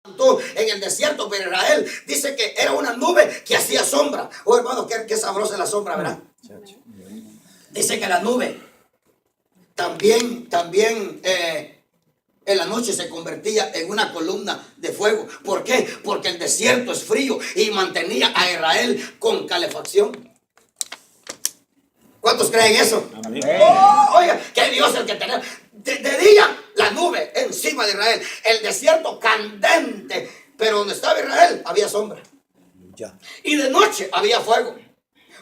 en el desierto, pero Israel dice que era una nube que hacía sombra. Oh, hermano, qué sabrosa es la sombra, ¿verdad? Dice que la nube también en la noche se convertía en una columna de fuego. ¿Por qué? Porque el desierto es frío y mantenía a Israel con calefacción. ¿Cuántos creen eso? Amén. Oiga, que Dios es el que tenemos. De día la nube encima de Israel, el desierto candente, pero donde estaba Israel había sombra. Y de noche había fuego.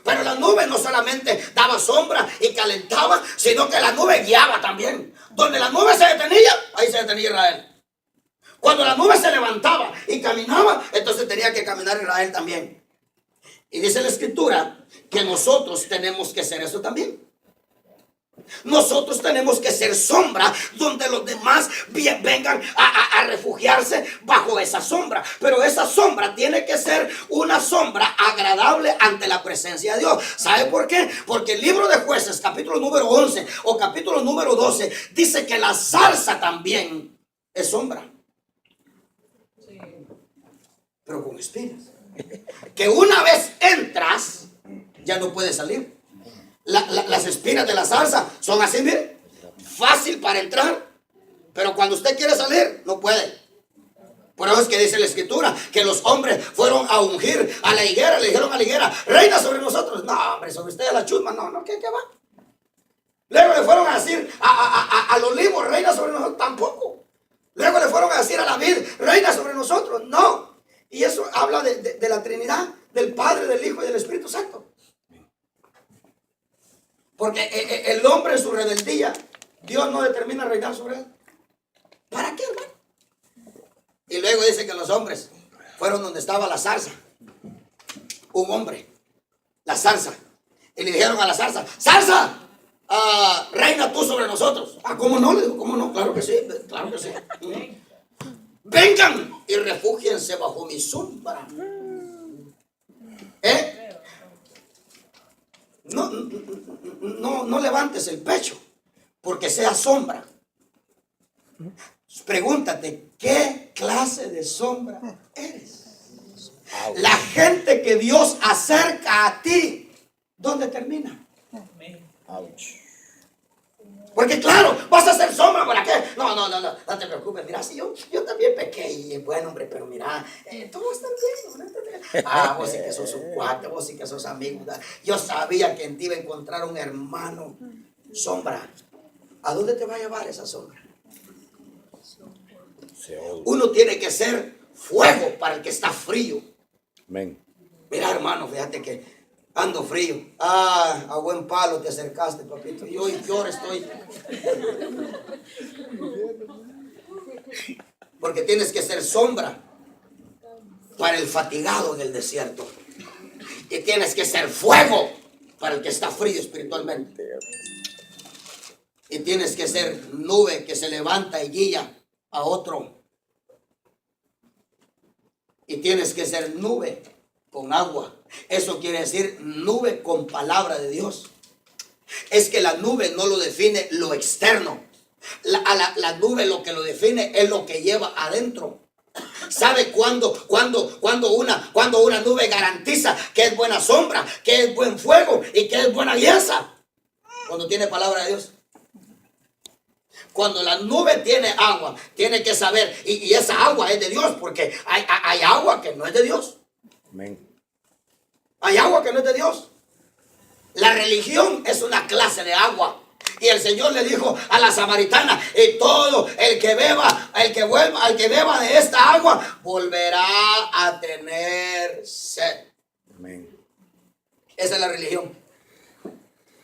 Pero la nube no solamente daba sombra y calentaba, sino que la nube guiaba también. Donde la nube se detenía, ahí se detenía Israel. Cuando la nube se levantaba y caminaba, entonces tenía que caminar Israel también. Y dice la escritura que nosotros tenemos que ser eso también. Nosotros tenemos que ser sombra donde los demás vengan a refugiarse bajo esa sombra. Pero esa sombra tiene que ser una sombra agradable ante la presencia de Dios. ¿Sabe por qué? Porque el libro de Jueces, capítulo número 11 o capítulo número 12, dice que la zarza también es sombra. Pero con espinas. Que una vez entras, ya no puedes salir. Las espinas de la zarza son así, miren, fácil para entrar, pero cuando usted quiere salir, no puede. Por eso es que dice la escritura que los hombres fueron a ungir a la higuera, le dijeron a la higuera, reina sobre nosotros. No, hombre, sobre usted la chusma, no, ¿qué va? Luego le fueron a decir al olivo, reina sobre nosotros, tampoco. Luego le fueron a decir a la vid, reina sobre nosotros, no. Y eso habla de la Trinidad, del Padre, del Hijo y del Espíritu Santo. Porque el hombre en su rebeldía, Dios no determina reinar sobre él. ¿Para qué, hermano? Y luego dice que los hombres fueron donde estaba la zarza. Un hombre, la zarza. Y le dijeron a la zarza, zarza, reina tú sobre nosotros. ¿Cómo no? Le digo, ¿cómo no? Claro que sí, claro que sí. Vengan y refúgiense bajo mi sombra. No levantes el pecho porque sea sombra. Pregúntate, ¿qué clase de sombra eres? La gente que Dios acerca a ti, ¿dónde termina? Porque claro, vas a hacer sombra, ¿para qué? No te preocupes, mira, si yo también pequé y bueno, hombre, pero mira, todo está bien. Vos sí que sos un cuate, vos sí que sos amigo. Yo sabía que en ti iba a encontrar un hermano. Sombra, ¿a dónde te va a llevar esa sombra? Uno tiene que ser fuego para el que está frío. Amén. Mira, hermano, fíjate que ando frío. A buen palo te acercaste, papito. Y hoy peor estoy. Porque tienes que ser sombra para el fatigado en el desierto. Y tienes que ser fuego para el que está frío espiritualmente. Y tienes que ser nube que se levanta y guía a otro. Y tienes que ser nube con agua. Eso quiere decir nube con palabra de Dios. Es que la nube no lo define lo externo. La nube lo que lo define es lo que lleva adentro. ¿Sabe cuándo una nube garantiza que es buena sombra, que es buen fuego y que es buena alianza? Cuando tiene palabra de Dios. Cuando la nube tiene agua, tiene que saber, y esa agua es de Dios, porque hay agua que no es de Dios. Amén. Hay agua que no es de Dios. La religión es una clase de agua. Y el Señor le dijo a la samaritana, y todo el que beba de esta agua, volverá a tener sed. Amén. Esa es la religión.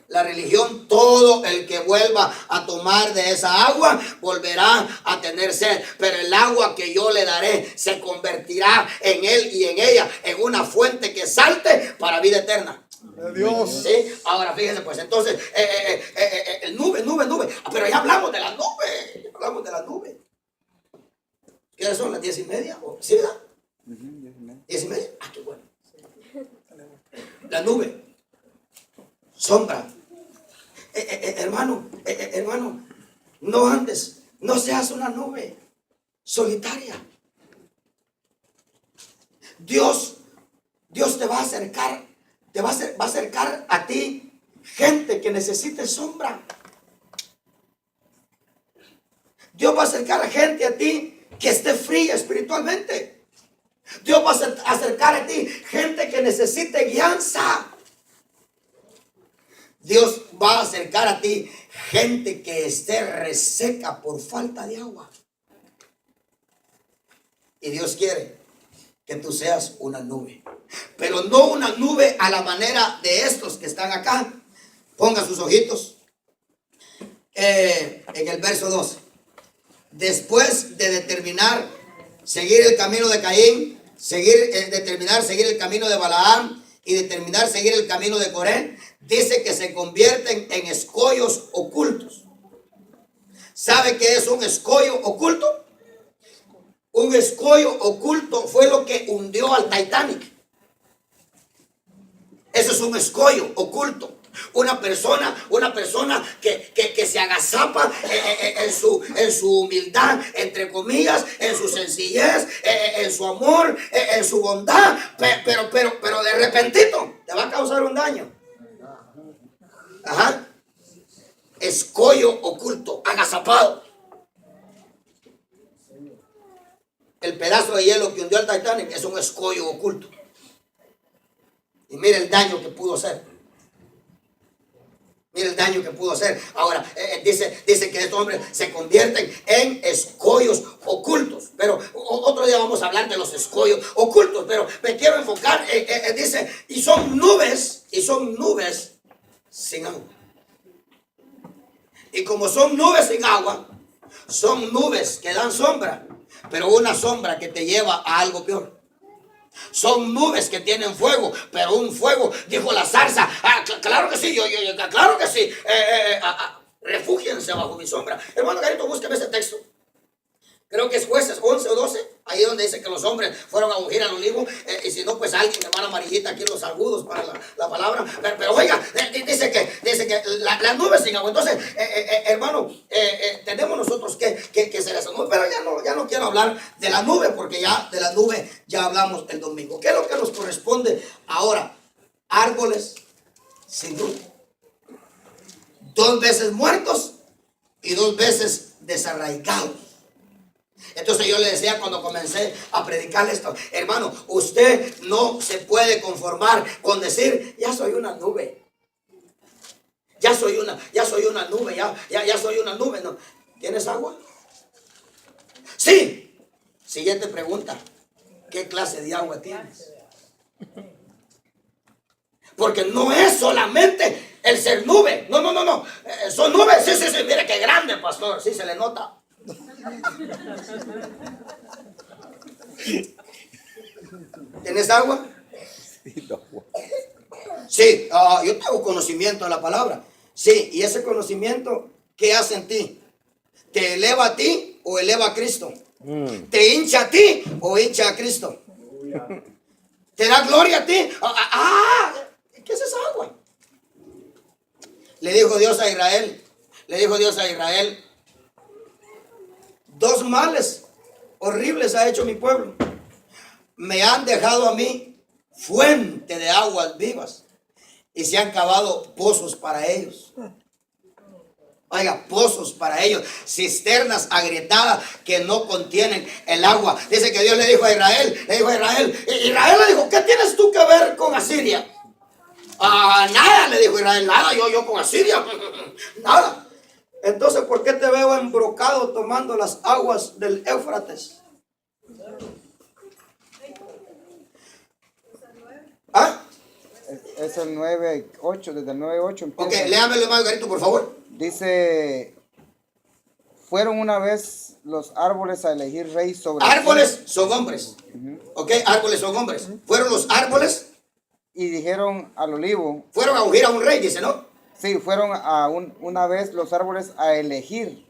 La religión, todo el que vuelva a tomar de esa agua, volverá a tener sed. Pero el agua que yo le daré se convertirá en él y en ella en una fuente que salte para vida eterna. Dios. ¿Sí? Ahora fíjense pues, entonces, nube. Pero ya hablamos de la nube. ¿Qué son? ¿Las 10:30? ¿Sí, verdad? 10:30. Qué bueno. La nube. Sombra. Hermano, no andes, no seas una nube solitaria. Dios te va a acercar, va a acercar a ti gente que necesite sombra. Dios va a acercar a gente a ti que esté fría espiritualmente. Dios va a acercar a ti gente que necesite guianza. Dios va a acercar a ti gente que esté reseca por falta de agua. Y Dios quiere que tú seas una nube. Pero no una nube a la manera de estos que están acá. Ponga sus ojitos en el verso 12. Después de determinar seguir el camino de Caín, determinar seguir el camino de Balaam y determinar seguir el camino de Coré, dice que se convierten en escollos ocultos. ¿Sabe qué es un escollo oculto? Un escollo oculto fue lo que hundió al Titanic. Eso es un escollo oculto. Una persona que se agazapa en su humildad, entre comillas, en su sencillez, en su amor, en su bondad, pero de repentito te va a causar un daño. Ajá. Escollo oculto, agazapado. El pedazo de hielo que hundió al Titanic es un escollo oculto. Y mire el daño que pudo hacer. Mira el daño que pudo hacer. Ahora, dice que estos hombres se convierten en escollos ocultos. Pero otro día vamos a hablar de los escollos ocultos. Pero me quiero enfocar, dice, y son nubes sin agua. Y como son nubes sin agua, son nubes que dan sombra. Pero una sombra que te lleva a algo peor. Son nubes que tienen fuego, pero un fuego, dijo la zarza, claro que sí, claro que sí, refúgiense bajo mi sombra. Hermano Carito, búsqueme ese texto. Creo que es Jueces 11 o 12, ahí donde dice que los hombres fueron a ungir al olivo, y si no, pues alguien, hermana amarillita, aquí los agudos para la palabra. Pero oiga, dice que la nube sin agua. Entonces, hermano, tenemos nosotros que ser esa nube, pero ya no quiero hablar de la nube, porque ya de la nube ya hablamos el domingo. ¿Qué es lo que nos corresponde ahora? Árboles sin luz. 2 veces muertos y 2 veces desarraigados. Entonces yo le decía cuando comencé a predicar esto, hermano, usted no se puede conformar con decir, ya soy una nube. Ya soy una nube, ya soy una nube. ¿No? ¿Tienes agua? Sí. Siguiente pregunta. ¿Qué clase de agua tienes? Porque no es solamente el ser nube. No. Son nubes. Sí. Mire qué grande, pastor. Sí, se le nota. ¿Tienes agua? Sí, yo tengo conocimiento de la palabra. Sí, y ese conocimiento, ¿qué hace en ti? ¿Te eleva a ti o eleva a Cristo? ¿Te hincha a ti o hincha a Cristo? ¿Te da gloria a ti? ¿Qué es esa agua? Le dijo Dios a Israel, 2 males horribles ha hecho mi pueblo. Me han dejado a mí fuente de aguas vivas y se han cavado pozos para ellos. Oiga, pozos para ellos, cisternas agrietadas que no contienen el agua. Dice que Dios le dijo a Israel, Israel le dijo, ¿qué tienes tú que ver con Asiria? Nada, le dijo Israel, nada, yo con Asiria, nada. Entonces, ¿por qué te veo embrocado tomando las aguas del Éufrates? Es el 9:8, desde el 9:8 empieza. Ok, léamelo más, Garito, por favor. Dice, fueron una vez los árboles a elegir rey sobre... Árboles son hombres. Ok, árboles son hombres. Fueron los árboles. Y dijeron al olivo. Fueron a ungir a un rey, dice, ¿no? Sí, fueron una vez los árboles a elegir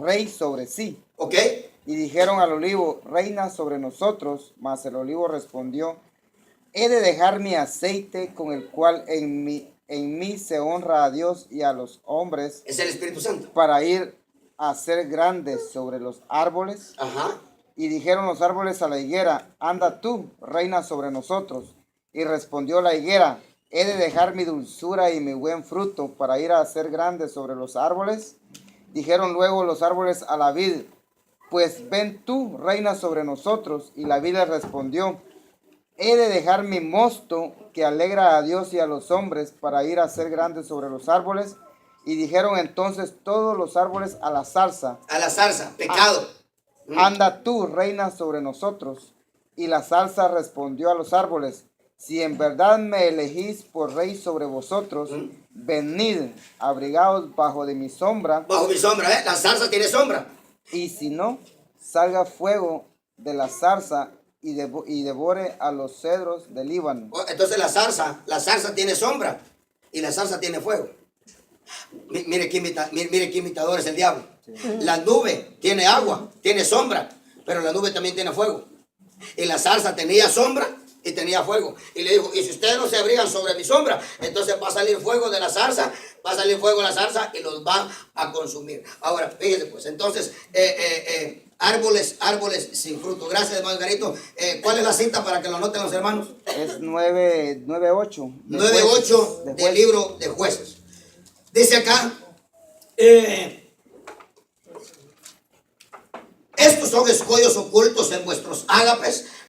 rey sobre sí. Ok. Y dijeron al olivo, reina sobre nosotros. Mas el olivo respondió, he de dejar mi aceite con el cual en mí se honra a Dios y a los hombres. Es el Espíritu Santo. Para ir a ser grandes sobre los árboles. Ajá. Y dijeron los árboles a la higuera, anda tú, reina sobre nosotros. Y respondió la higuera, ¿he de dejar mi dulzura y mi buen fruto para ir a ser grande sobre los árboles? Dijeron luego los árboles a la vid, pues ven tú, reina sobre nosotros. Y la vid le respondió, he de dejar mi mosto que alegra a Dios y a los hombres para ir a ser grande sobre los árboles. Y dijeron entonces todos los árboles a la zarza, pecado. anda tú, reina sobre nosotros. Y la zarza respondió a los árboles, si en verdad me elegís por rey sobre vosotros, venid, abrigaos bajo de mi sombra. Bajo mi sombra, la zarza tiene sombra. Y si no, salga fuego de la zarza y devore a los cedros del Líbano. Entonces la zarza tiene sombra y la zarza tiene fuego. Mire qué imitador es el diablo. Sí. La nube tiene agua, tiene sombra, pero la nube también tiene fuego. Y la zarza tenía sombra y tenía fuego. Y le dijo, y si ustedes no se abrigan sobre mi sombra, entonces va a salir fuego de la zarza, y los va a consumir. Ahora, fíjense pues, entonces, árboles sin fruto. Gracias, hermano Garito. ¿Cuál es la cita para que lo noten los hermanos? Es 9:8. 9:8 del libro de Jueces. Dice acá, estos son escollos ocultos en vuestros ágapes,